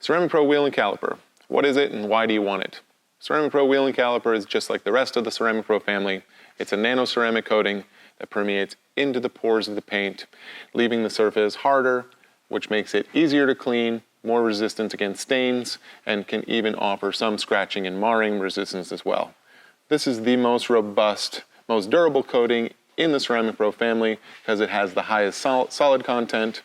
Ceramic Pro Wheel and Caliper. What is it and why do you want it? Ceramic Pro Wheel and Caliper is just like the rest of the Ceramic Pro family. It's a nano ceramic coating that permeates into the pores of the paint, leaving the surface harder, which makes it easier to clean, more resistant against stains, and can even offer some scratching and marring resistance as well. This is the most robust, most durable coating in the Ceramic Pro family because it has the highest solid content.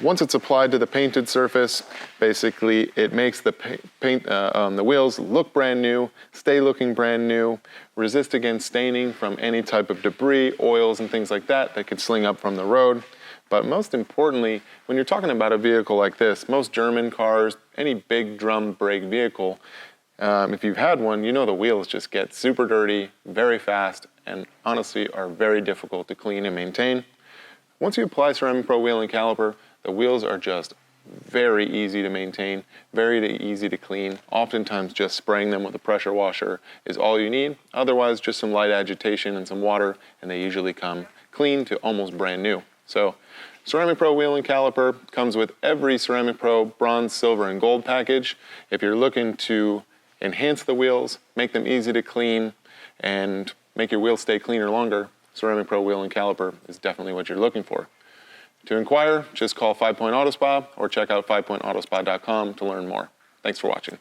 Once it's applied to the painted surface, basically it makes the the wheels look brand new, stay looking brand new, resist against staining from any type of debris, oils, and things like that that could sling up from the road. But most importantly, when you're talking about a vehicle like this, most German cars, any big drum brake vehicle, if you've had one, you know the wheels just get super dirty very fast and honestly are very difficult to clean and maintain. Once you apply Ceramic Pro Wheel and Caliper, the wheels are just very easy to maintain, very easy to clean. Oftentimes just spraying them with a pressure washer is all you need. Otherwise, just some light agitation and some water, and they usually come clean to almost brand new. So, Ceramic Pro Wheel and Caliper comes with every Ceramic Pro bronze, silver, and gold package. If you're looking to enhance the wheels, make them easy to clean, and make your wheels stay cleaner longer, Ceramic Pro Wheel and Caliper is definitely what you're looking for. To inquire, just call 5 Point Auto Spa or check out 5pointAutospa.com to learn more. Thanks for watching.